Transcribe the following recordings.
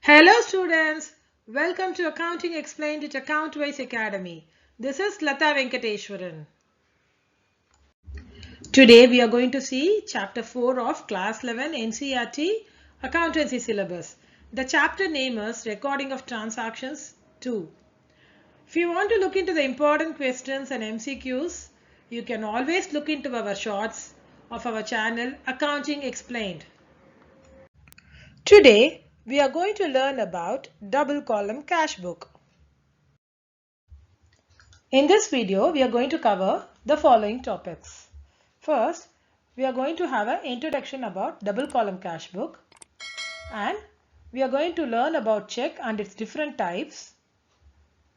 Hello students, welcome to Accounting Explained at AccountWise Academy. This is Latha Venkateshwaran. Today we are going to see chapter 4 of class 11 NCERT accountancy syllabus. The chapter name is Recording of Transactions 2. If you want to look into the important questions and MCQs, you can always look into our shorts of our channel Accounting Explained. Today we are going to learn about double column cash book. In this video, we are going to cover the following topics. First, we are going to have an introduction about double column cash book, and we are going to learn about check and its different types.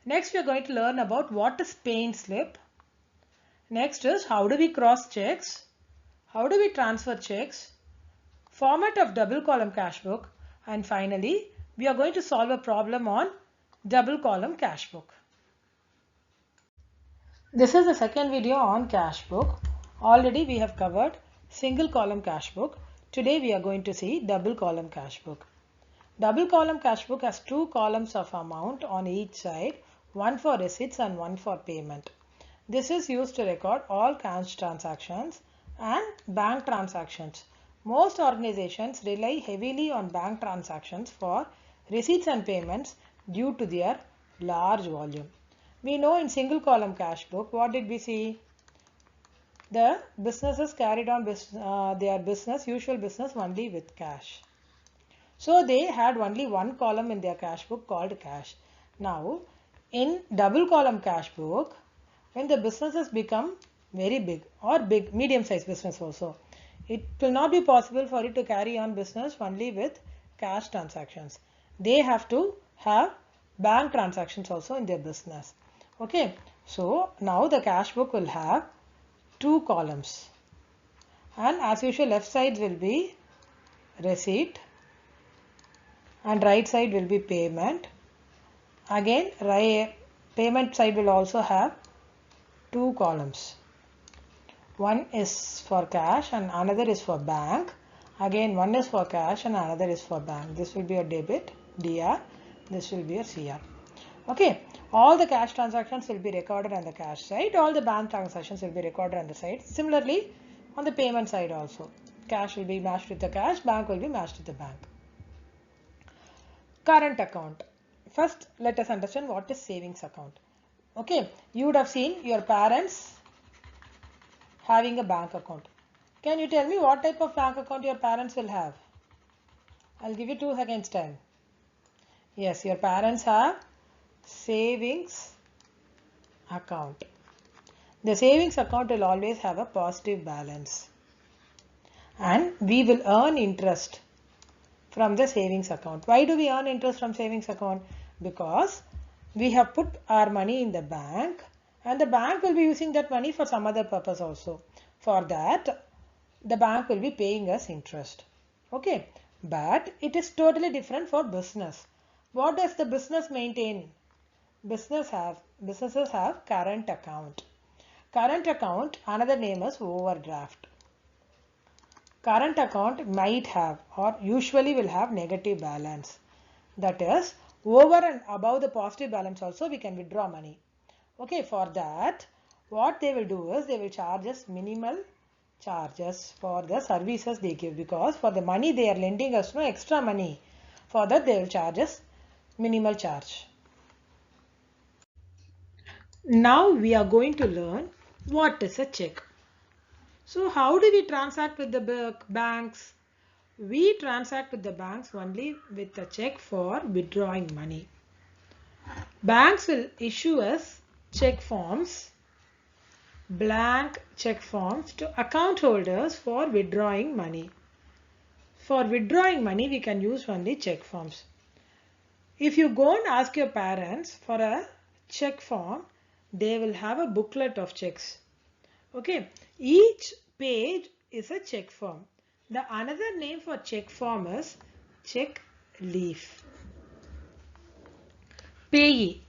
Next, we are going to learn about what is pay slip. Next is how do we cross checks, how do we transfer checks, format of double column cash book, and finally, we are going to solve a problem on double column cash book. This is the second video on cash book. Already we have covered single column cash book. Today we are going to see double column cash book. Double column cash book has two columns of amount on each side, one for receipts and one for payment. This is used to record all cash transactions and bank transactions. Most organizations rely heavily on bank transactions for receipts and payments due to their large volume. We know in single column cash book, what did we see? The businesses carried on their usual business only with cash. So they had only one column in their cash book called cash. Now in double column cash book, when the businesses become very big or medium sized business also, it will not be possible for it to carry on business only with cash transactions. They have to have bank transactions also in their business. Okay, so now the cash book will have two columns, and as usual left side will be receipt and right side will be payment. Again payment side will also have two columns. One is for cash and another is for bank. Again one is for cash and another is for bank. This will be a debit DR, this will be a CR. Okay, all the cash transactions will be recorded on the cash side, all the bank transactions will be recorded on the side. Similarly, on the payment side also, cash will be matched with the cash, bank will be matched with the bank. Current account. First, let us understand what is savings account. Okay, you would have seen your parents having a bank account. Can you tell me what type of bank account your parents will have? I'll give you 2 seconds time. Yes, your parents have savings account. The savings account will always have a positive balance, and we will earn interest from the savings account. Why do we earn interest from savings account? Because we have put our money in the bank and the bank will be using that money for some other purpose also. For that, the bank will be paying us interest. Okay, but it is totally different for business. What does the business maintain? Businesses have current account. Current account, another name is overdraft. Current account might have or usually will have negative balance. That is, over and above the positive balance also we can withdraw money. Okay, for that what they will do is they will charge us minimal charges for the services they give, because for the money they are lending us no extra money. For that they will charge us minimal charge. Now we are going to learn what is a check. So how do we transact with the banks? We transact with the banks only with a check for withdrawing money. Banks will issue us check forms, blank check forms to account holders for withdrawing money. For withdrawing money we can use only check forms. If you go and ask your parents for a check form, they will have a booklet of checks. Okay, each page is a check form. The another name for check form is check leaf. Payee.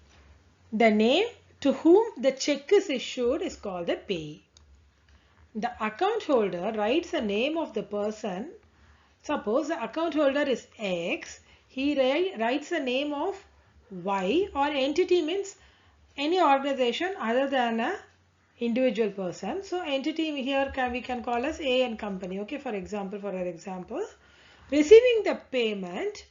The name to whom the check is issued is called the payee. The account holder writes the name of the person. Suppose the account holder is X. he writes the name of Y, or entity means any organization other than a individual person. So entity here we can call as A and company. Okay, for our example, receiving the payment,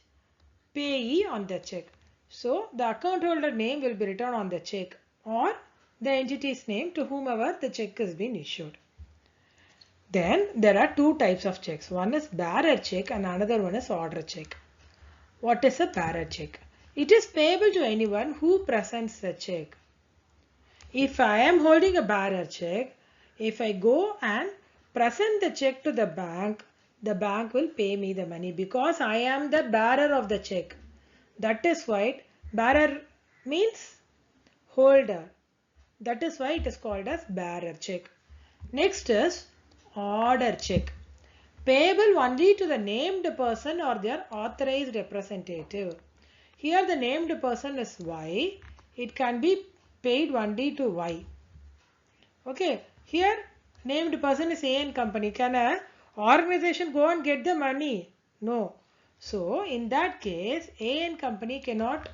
payee on the check. So the account holder name will be written on the check, or the entity's name to whomever the check has been issued. Then there are two types of checks. One is bearer check and another one is order check. What is a bearer check? It is payable to anyone who presents the check. If I am holding a bearer check, if I go and present the check to the bank will pay me the money because I am the bearer of the check. That is why bearer means holder. That is why it is called as bearer check. Next is order check. Payable only to the named person or their authorized representative. Here the named person is Y. It can be paid only to Y. Okay. Here named person is A and company. Can a organization go and get the money? No. So in that case, A and company cannot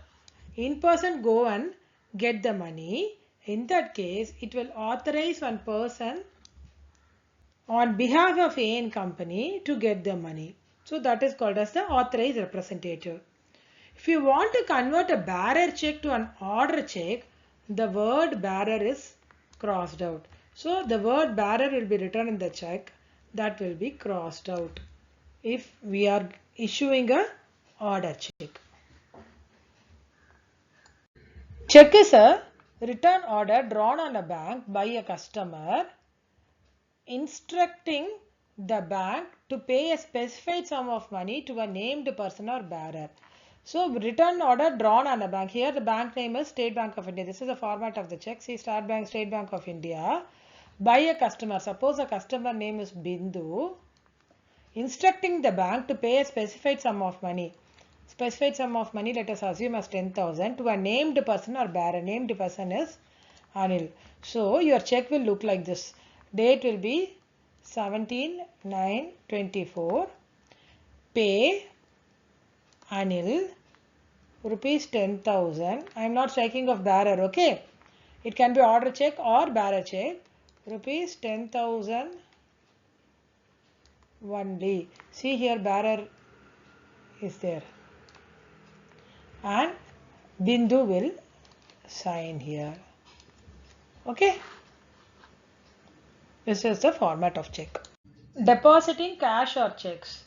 in person go and get the money. In that case, it will authorize one person on behalf of A and company to get the money. So that is called as the authorized representative. If you want to convert a bearer check to an order check, the word bearer is crossed out. So the word bearer will be written in the check, that will be crossed out if we are issuing a order check. Check is a written order drawn on a bank by a customer instructing the bank to pay a specified sum of money to a named person or bearer. So return order drawn on a bank. Here the bank name is State Bank of India. This is the format of the check. See, State Bank of India. By a customer. Suppose the customer name is Bindu. Instructing the bank to pay a specified sum of money. Specified sum of money, let us assume as 10,000 to a named person or bearer. Named person is Anil. So your check will look like this. Date will be 17/9/24. Pay Anil rupees 10,000. I am not striking of bearer, okay? It can be order check or bearer check. Rupees 10,000 only. See here, bearer is there. And Bindu will sign here. Okay? This is the format of check. Depositing cash or checks.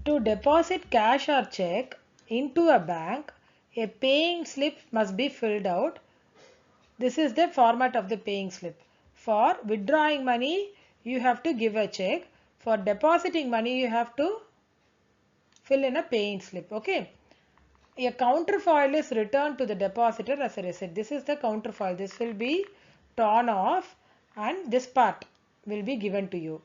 To deposit cash or check into a bank, a paying slip must be filled out. This is the format of the paying slip. For withdrawing money, you have to give a check. For depositing money, you have to fill in a paying slip. Okay. A counterfoil is returned to the depositor as a receipt. This is the counterfoil. This will be torn off and this part will be given to you,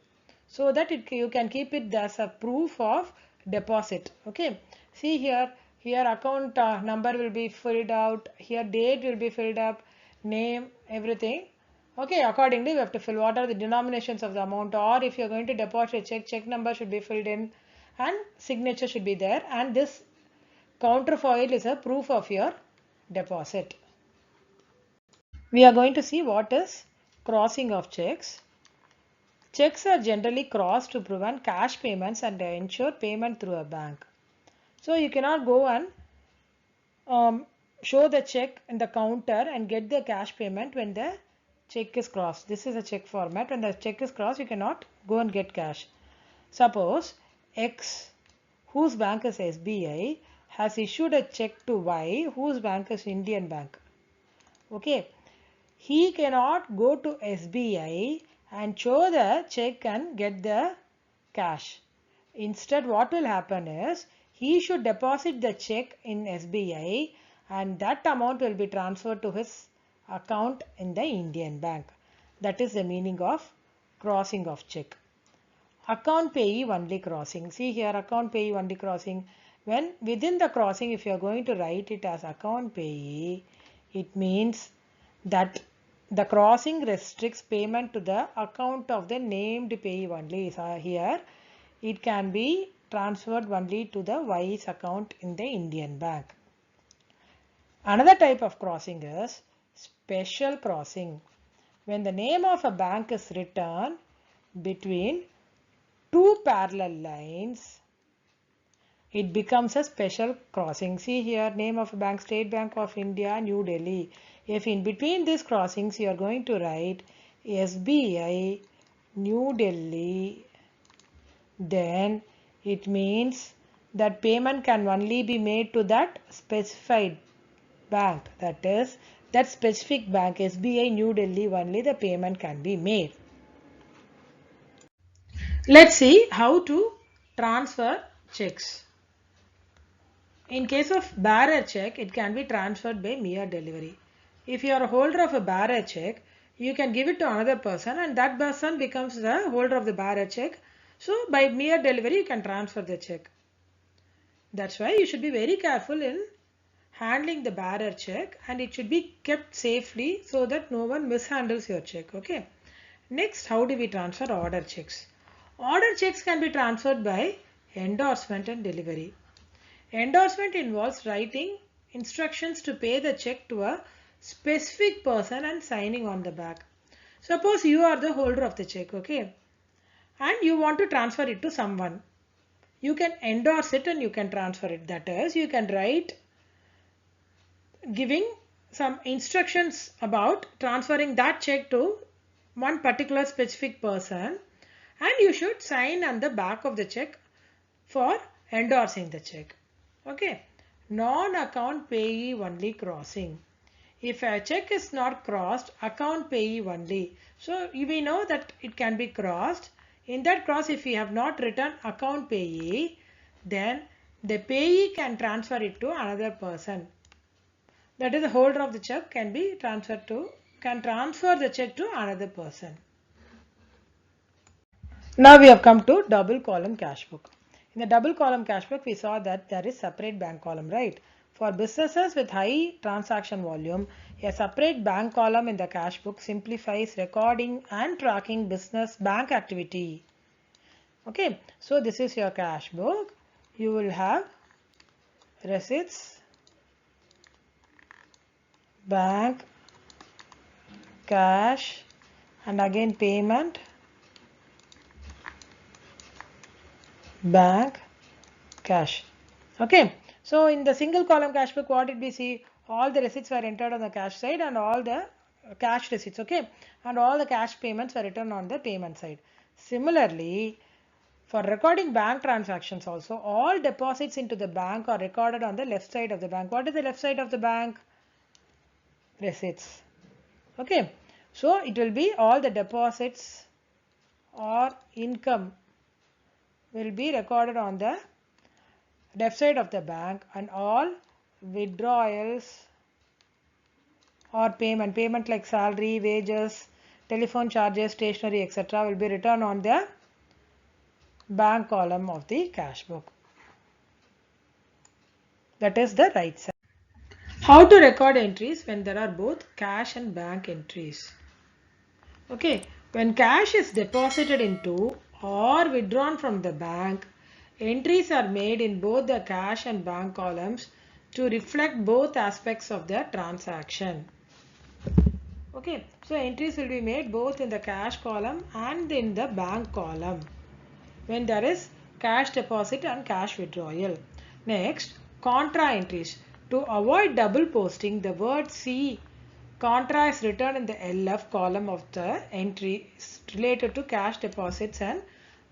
so that you can keep it as a proof of deposit. Okay. See here account number will be filled out. Here date will be filled up, name, everything. Okay. Accordingly, we have to fill what are the denominations of the amount, or if you are going to deposit a check number should be filled in and signature should be there, and this counterfoil is a proof of your deposit. We are going to see what is crossing of checks. Checks are generally crossed to prevent cash payments and ensure payment through a bank. So you cannot go and show the check in the counter and get the cash payment when the check is crossed. This is a check format. When the check is crossed, you cannot go and get cash. Suppose X, whose bank is SBI, has issued a check to Y, whose bank is Indian Bank. Okay. He cannot go to SBI and show the check and get the cash. Instead, what will happen is, he should deposit the check in SBI and that amount will be transferred to his account in the Indian Bank. That is the meaning of crossing of check. Account payee only crossing. See here, account payee only crossing. When within the crossing, if you are going to write it as account payee, it means that the crossing restricts payment to the account of the named payee only. Here, it can be transferred only to the Y's account in the Indian bank. Another type of crossing is special crossing. When the name of a bank is written between two parallel lines, it becomes a special crossing. See here, name of a bank, State Bank of India, New Delhi. If in between these crossings you are going to write SBI, New Delhi, then it means that payment can only be made to that specified bank. That is, that specific bank, SBI, New Delhi, only the payment can be made. Let's see how to transfer checks. In case of bearer check, it can be transferred by mere delivery. If you are a holder of a bearer check, you can give it to another person and that person becomes the holder of the bearer check. So by mere delivery, you can transfer the check. That's why you should be very careful in handling the bearer check, and it should be kept safely so that no one mishandles your check. Okay. Next, how do we transfer order checks? Order checks can be transferred by endorsement and delivery. Endorsement involves writing instructions to pay the check to a specific person and signing on the back. Suppose you are the holder of the check, okay, and you want to transfer it to someone. You can endorse it and you can transfer it. That is, you can write giving some instructions about transferring that check to one particular specific person, and you should sign on the back of the check for endorsing the check. Okay. Non-account payee only crossing. If a check is not crossed, account payee only. So we know that it can be crossed. In that cross, if we have not written account payee, then the payee can transfer it to another person. That is, the holder of the check can transfer the check to another person. Now we have come to double column cash book. In the double column cash book, we saw that there is separate bank column, right? For businesses with high transaction volume, a separate bank column in the cash book simplifies recording and tracking business bank activity. Okay, so this is your cash book. You will have receipts, bank, cash, and again payment, bank, cash. Okay, so in the single column cash book, what did we see? All the receipts were entered on the cash side and all the cash receipts, okay, and all the cash payments were written on the payment side. Similarly, for recording bank transactions also, all deposits into the bank are recorded on the left side of the bank. What is the left side of the bank? Receipts. Okay, so it will be all the deposits or income will be recorded on the left side of the bank, and all withdrawals or payment like salary, wages, telephone charges, stationery, etc. will be written on the bank column of the cash book. That is the right side. How to record entries when there are both cash and bank entries? Okay, when cash is deposited into or withdrawn from the bank, entries are made in both the cash and bank columns to reflect both aspects of the transaction. Okay, so entries will be made both in the cash column and in the bank column when there is cash deposit and cash withdrawal. Next, contra entries. To avoid double posting, the word C contra is written in the LF column of the entries related to cash deposits and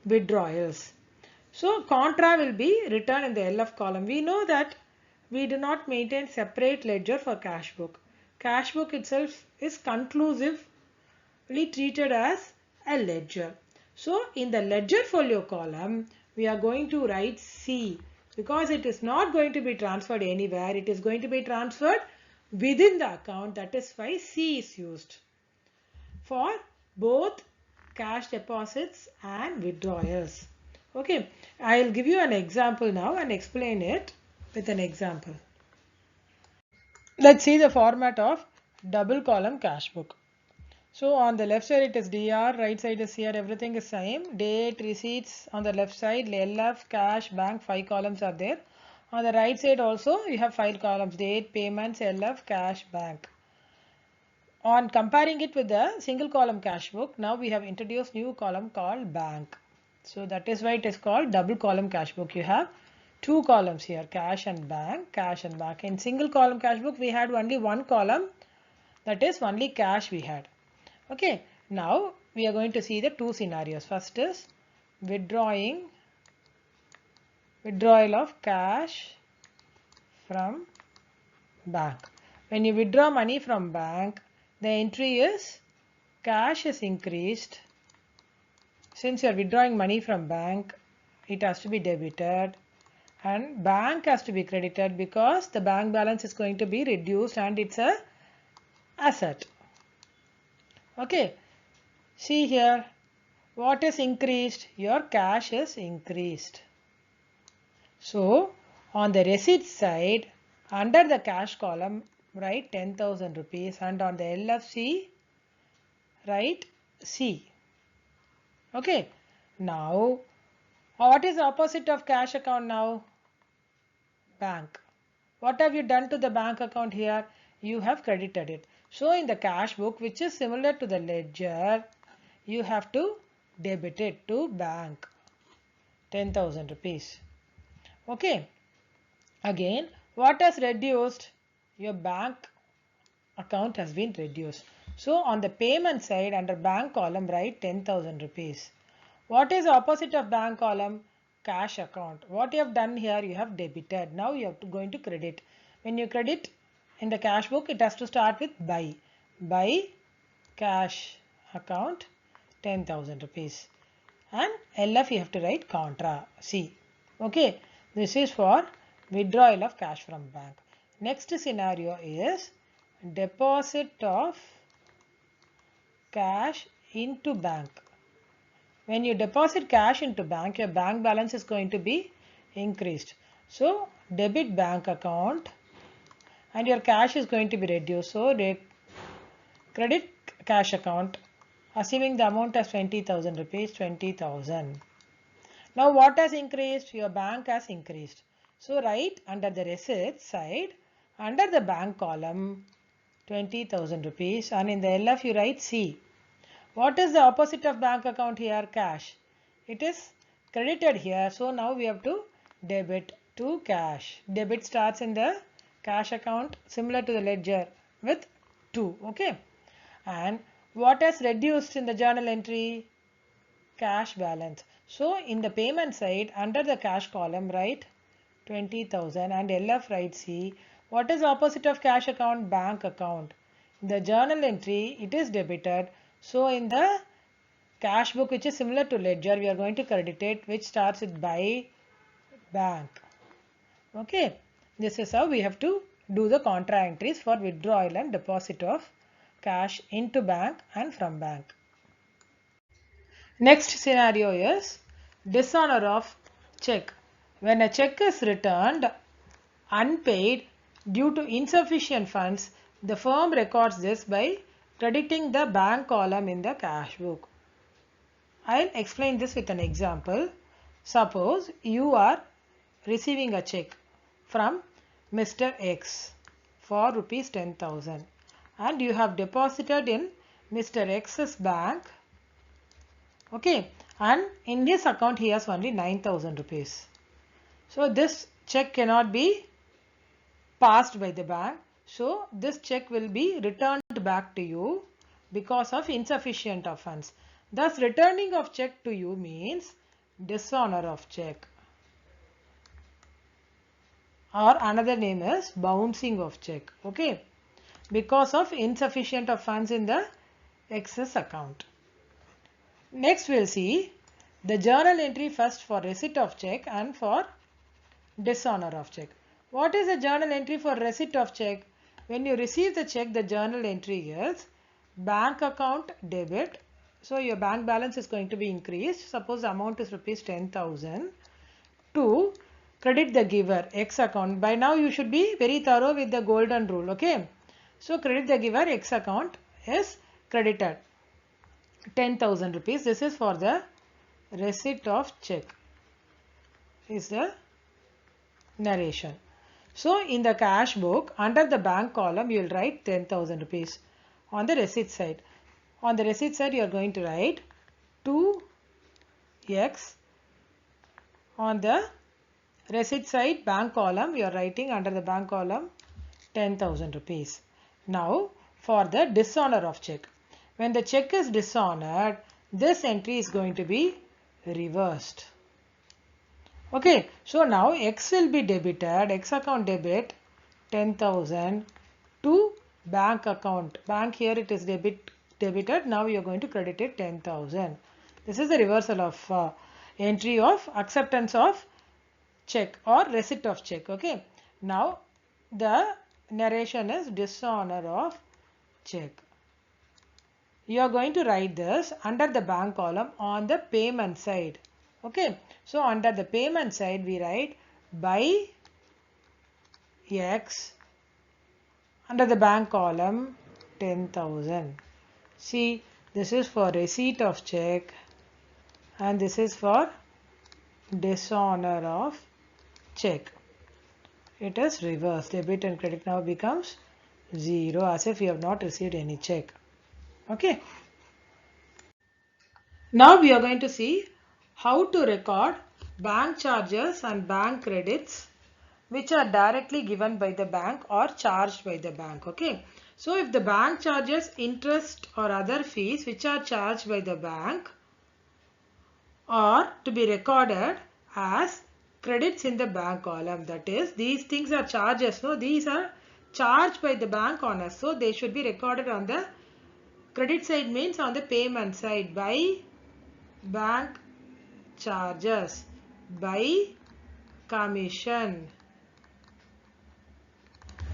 withdrawals. So contra will be written in the LF column. We know that we do not maintain separate ledger for cash book. Cash book itself is conclusively treated as a ledger. So in the ledger folio column, we are going to write C because it is not going to be transferred anywhere. It is going to be transferred within the account. That is why C is used for both cash deposits and withdrawals. Okay, I will give you an example now and explain it with an example. Let's see the format of double column cash book. So on the left side it is DR, right side is here, everything is same. Date, receipts on the left side, LF, cash, bank, 5 columns are there. On the right side also you have 5 columns, date, payments, LF, cash, bank. On comparing it with the single column cash book, now we have introduced new column called bank. So that is why it is called double column cash book. You have two columns here, cash and bank, cash and bank. In single column cash book we had only one column, that is only cash we had. Okay, now we are going to see the two scenarios. First is withdrawal of cash from bank. When you withdraw money from bank, the entry is cash is increased. Since you are withdrawing money from bank, it has to be debited and bank has to be credited because the bank balance is going to be reduced and it's a asset. Okay, see here, what is increased? Your cash is increased. So on the receipt side, under the cash column, write 10,000 rupees and on the LFC, write C. Okay, now what is the opposite of cash account now? Bank. What have you done to the bank account here? You have credited it. So in the cash book, which is similar to the ledger, you have to debit it to bank, 10,000 rupees. Okay. Again, what has reduced? Your bank account has been reduced. So on the payment side, under bank column, write 10,000 rupees. What is the opposite of bank column? Cash account. What you have done here, you have debited. Now you have to going to credit. When you credit in the cash book, it has to start with buy. Buy cash account 10,000 rupees. And LF you have to write contra C. Okay. This is for withdrawal of cash from bank. Next scenario is deposit of cash into bank. When you deposit cash into bank, your bank balance is going to be increased. So debit bank account and your cash is going to be reduced. So credit cash account, assuming the amount as 20,000 rupees, 20,000. Now what has increased? Your bank has increased. So write under the receipt side, under the bank column, 20,000 rupees and in the LF you write C. What is the opposite of bank account here? Cash. It is credited here. So now we have to debit to cash. Debit starts in the cash account similar to the ledger with 2. Okay. And what has reduced in the journal entry? Cash balance. So in the payment side, under the cash column, write 20,000 and LF write C. What is opposite of cash account? Bank account. In the journal entry, it is debited. So in the cash book, which is similar to ledger, we are going to credit it, which starts with by bank. Okay. This is how we have to do the contra entries for withdrawal and deposit of cash into bank and from bank. Next scenario is dishonor of check. When a check is returned unpaid due to insufficient funds, the firm records this by crediting the bank column in the cash book. I'll explain this with an example. Suppose you are receiving a check from Mr. X for rupees 10,000 and you have deposited in Mr. X's bank. Okay, and in his account he has only 9,000 rupees. So this check cannot be passed by the bank. So this check will be returned back to you because of insufficient of funds. Thus returning of check to you means dishonor of check. Or another name is bouncing of check. Okay, because of insufficient of funds in the excess account. Next we'll see the journal entry first for receipt of check and for dishonor of check. What is the journal entry for receipt of check? When you receive the check, the journal entry is bank account debit. So your bank balance is going to be increased. Suppose the amount is rupees 10,000 to credit the giver X account. By now you should be very thorough with the golden rule. Okay. So credit the giver X account is credited 10,000 rupees. This is for the receipt of check is the narration. So in the cash book, under the bank column, you will write 10,000 rupees on the receipt side. On the receipt side, you are going to write 2x. On the receipt side, bank column, you are writing under the bank column 10,000 rupees. Now, for the dishonor of check. When the check is dishonored, this entry is going to be reversed. Okay, so now X will be debited, X account debit 10,000 to bank account. Bank here it is debited, now you are going to credit it 10,000. This is the reversal of entry of acceptance of check or receipt of check. Okay, now the narration is dishonor of check. You are going to write this under the bank column on the payment side. Okay, so under the payment side we write by X, under the bank column 10,000. See, this is for receipt of check and this is for dishonor of check. It is reversed. Debit and credit now becomes 0 as if you have not received any check. Okay. Now we are going to see how to record bank charges and bank credits which are directly given by the bank or charged by the bank. Okay. So if the bank charges interest or other fees which are charged by the bank are to be recorded as credits in the bank column, that is these things are charges. No, these are charged by the bank on us. So they should be recorded on the credit side, means on the payment side by bank charges, by commission,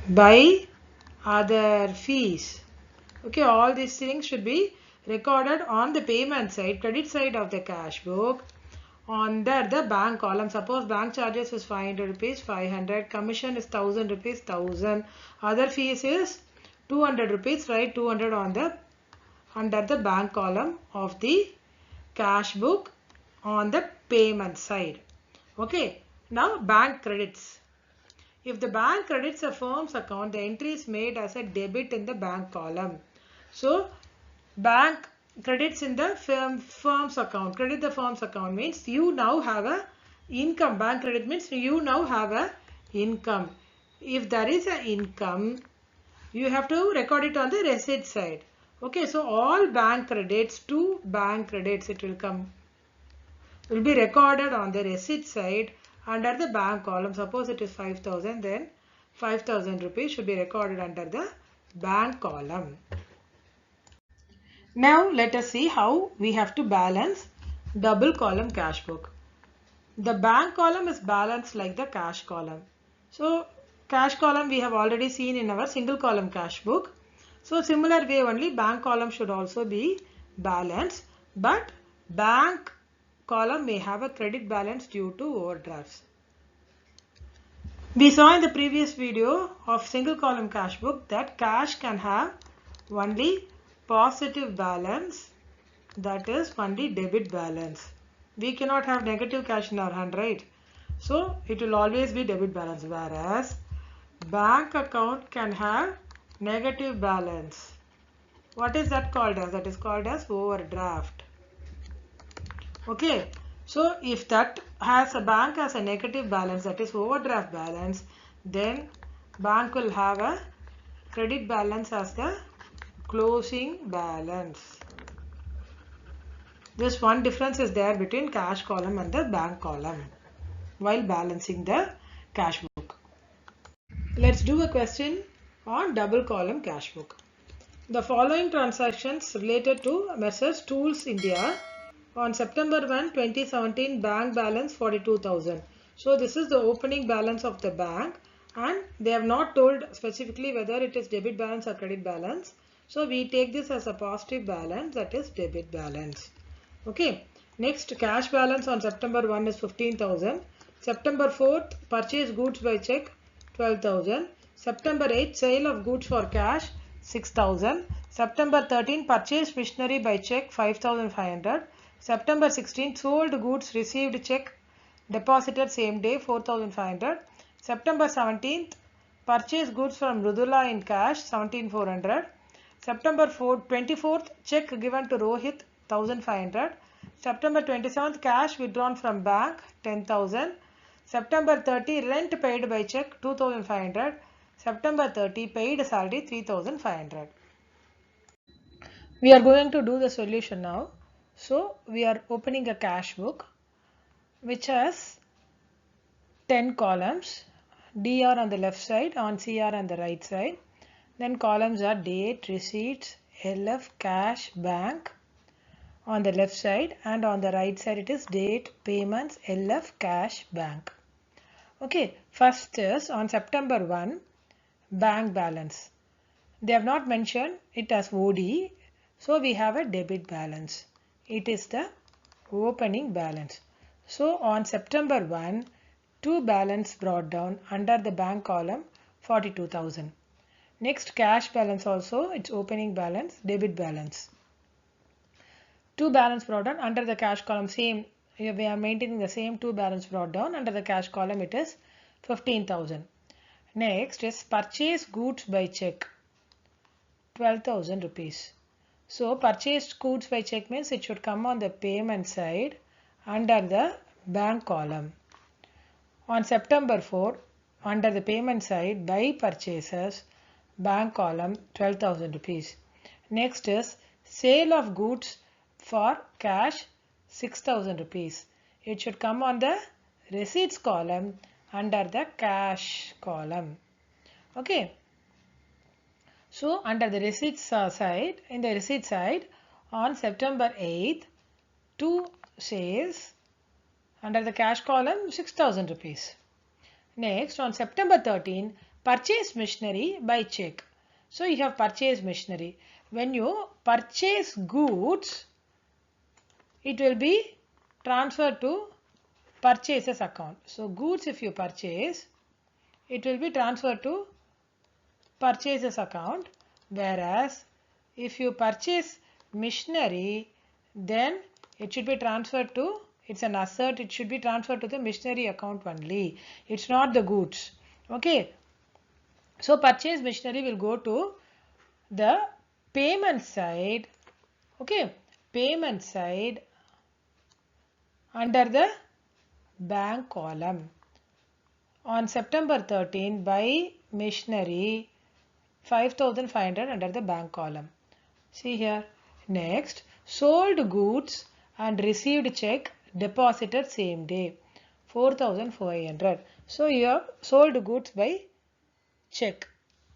by other fees. Okay, all these things should be recorded on the payment side, credit side of the cash book under the bank column. Suppose bank charges is 500 rupees, 500, commission is 1000 rupees, 1000, other fees is 200 rupees, write 200 on the under the bank column of the cash book on the payment side. Okay, now bank credits. If the bank credits a firm's account, the entry is made as a debit in the bank column. So bank credits in the firm's account. Credit the firm's account means you now have a income. Bank credit means you now have a income. If there is an income, you have to record it on the receipt side. Okay, so all bank credits to bank credits, it will be recorded on the receipt side under the bank column. Suppose it is 5,000, then 5,000 rupees should be recorded under the bank column. Now let us see how we have to balance double column cash book. The bank column is balanced like the cash column. So cash column we have already seen in our single column cash book. So similar way only bank column should also be balanced, but bank column may have a credit balance due to overdrafts. We saw in the previous video of single column cash book that cash can have only positive balance, that is only debit balance. We cannot have negative cash in our hand, right? So it will always be debit balance, whereas bank account can have negative balance. What is that called as? That is called as overdraft. Okay, so if that has a bank has a negative balance, that is overdraft balance, then bank will have a credit balance as the closing balance. This one difference is there between cash column and the bank column while balancing the cash book. Let's do a question on double column cash book. The following transactions related to Messrs. Tools India on September 1, 2017, bank balance 42,000. So this is the opening balance of the bank and they have not told specifically whether it is debit balance or credit balance. So we take this as a positive balance, that is debit balance. Okay. Next, cash balance on September 1 is 15,000. September 4th, purchase goods by check 12,000. September 8th, sale of goods for cash 6,000. September 13, purchased machinery by check 5,500. September 16, sold goods received check deposited same day 4,500. September 17th, purchased goods from Mridula in cash 17,400. September 24th, check given to Rohit 1,500. September 27th, cash withdrawn from bank 10,000. September 30, rent paid by check 2,500. September 30, paid salary 3,500. We are going to do the solution now. So we are opening a cash book which has 10 columns. DR on the left side, on CR on the right side. Then columns are date, receipts, LF, cash, bank on the left side, and on the right side it is date, payments, LF, cash, bank. Okay, first is on September 1, bank balance. They have not mentioned it as OD, so we have a debit balance. It is the opening balance. So on September 1, two balance brought down under the bank column 42,000. Next, cash balance also, its opening balance, debit balance. Two balance brought down under the cash column, same, we are maintaining the same two balance brought down under the cash column, it is 15,000. Next is purchase goods by check, 12,000 rupees. So purchased goods by check means it should come on the payment side under the bank column. On September 4, under the payment side, by purchases, bank column 12,000 rupees. Next is sale of goods for cash 6,000 rupees. It should come on the receipts column under the cash column. Okay. So under the receipts side, in the receipt side, on September 8th, two sales under the cash column 6,000 rupees. Next, on September 13, purchase machinery by check. So you have purchase machinery. When you purchase goods, it will be transferred to purchases account. So goods if you purchase, it will be transferred to purchases account, whereas if you purchase machinery, then it should be transferred to, it's an asset, it should be transferred to the machinery account only. It's not the goods. Okay. So purchase machinery will go to the payment side. Okay. Payment side under the bank column. On September 13, buy machinery 5,500 under the bank column. See here. Next, sold goods and received check deposited same day 4,500. So you have sold goods by check.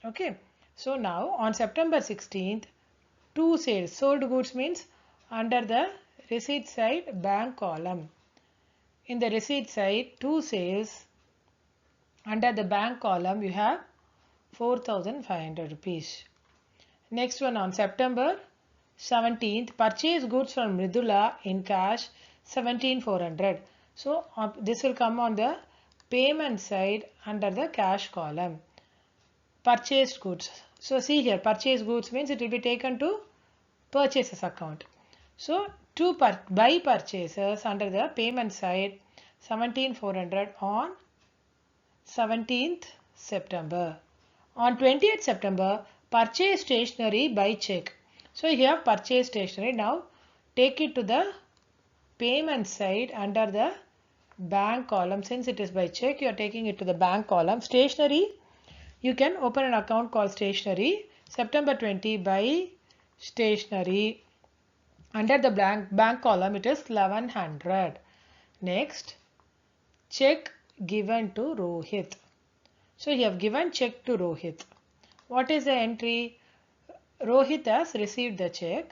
Okay. So now on September 16th, two sales. Sold goods means under the receipt side bank column. In the receipt side, two sales. Under the bank column you have 4,500 rupees. Next one, on September 17th, purchase goods from Mridula in cash 17,400. So this will come on the payment side under the cash column. Purchased goods. So see here, purchased goods means it will be taken to purchases account. So buy purchases under the payment side 17,400 on 17th September. On 20th September, purchase stationery by check. So you have purchase stationery. Now take it to the payment side under the bank column. Since it is by check, you are taking it to the bank column. Stationery, you can open an account called stationery. September 20, buy stationery. Under the bank column, it is 1,100. Next, check given to Rohit. So you have given check to Rohit. What is the entry? Rohit has received the check.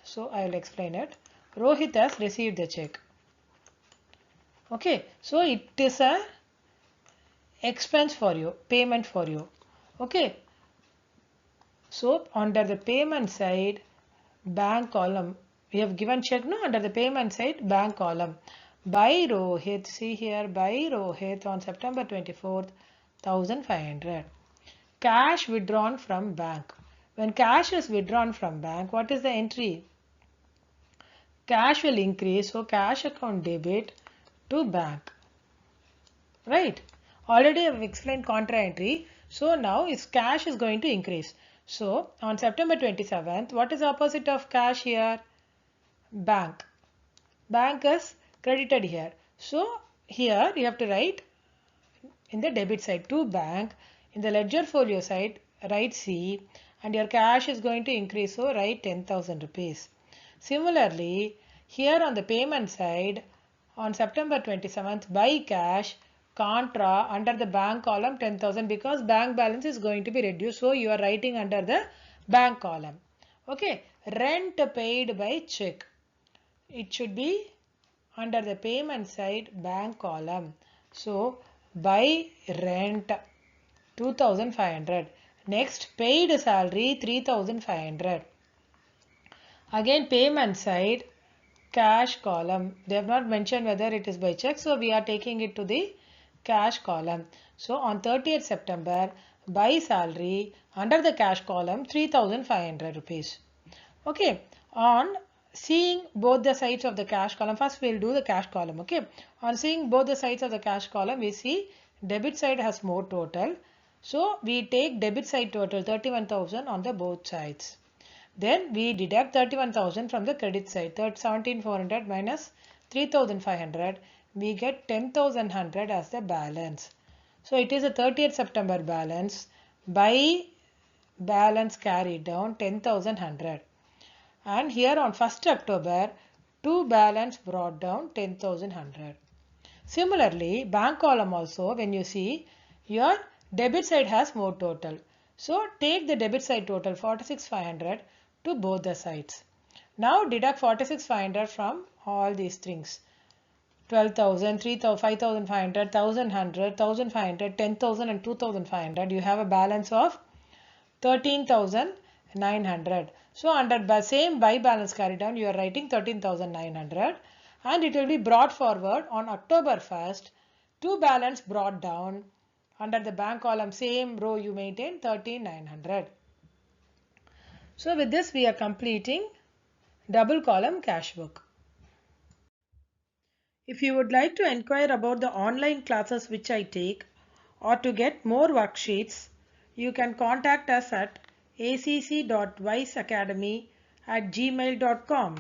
So I will explain it. Rohit has received the check. Okay. So it is a expense for you, payment for you. Okay. So under the payment side, bank column, we have given check no under the payment side, bank column. By Rohit, see here, by Rohit on September 24th, 1,500. Cash withdrawn from bank. When cash is withdrawn from bank, what is the entry? Cash will increase, so cash account debit to bank. Right? Already I have explained contra entry. So now is cash is going to increase. So on September 27th, what is the opposite of cash here? Bank. Bank is credited here. So here you have to write in the debit side to bank. In the ledger folio side, write C, and your cash is going to increase, so write 10,000 rupees. Similarly, here on the payment side, on September 27th, by cash, contra, under the bank column 10,000, because bank balance is going to be reduced, so you are writing under the bank column. Okay, rent paid by check. It should be under the payment side, bank column. So by rent 2,500. Next, paid salary 3,500. Again, payment side, cash column. They have not mentioned whether it is by check, so we are taking it to the cash column. So on 30th September, by salary under the cash column 3,500 rupees. Okay, on seeing both the sides of the cash column, first we will do the cash column. Okay, on seeing both the sides of the cash column, we see debit side has more total. So we take debit side total 31,000 on the both sides. Then we deduct 31,000 from the credit side. 17,400 minus 3,500. We get 10,100 as the balance. So it is a 30th September balance. By balance carried down 10,100. And here on 1st October, to balance brought down 10,100. Similarly, bank column also, when you see, your debit side has more total. So take the debit side total 46,500 to both the sides. Now deduct 46,500 from all these things. 12,000, 3,000, 5,500, 1,100, 1,500, 10,000 and 2,500. You have a balance of 13,900. So under same by balance carried down, you are writing 13,900. And it will be brought forward on October 1st to balance brought down under the bank column, same row you maintain 13,900. So with this we are completing double column cash book. If you would like to inquire about the online classes which I take or to get more worksheets, you can contact us at acc.wiseacademy@gmail.com.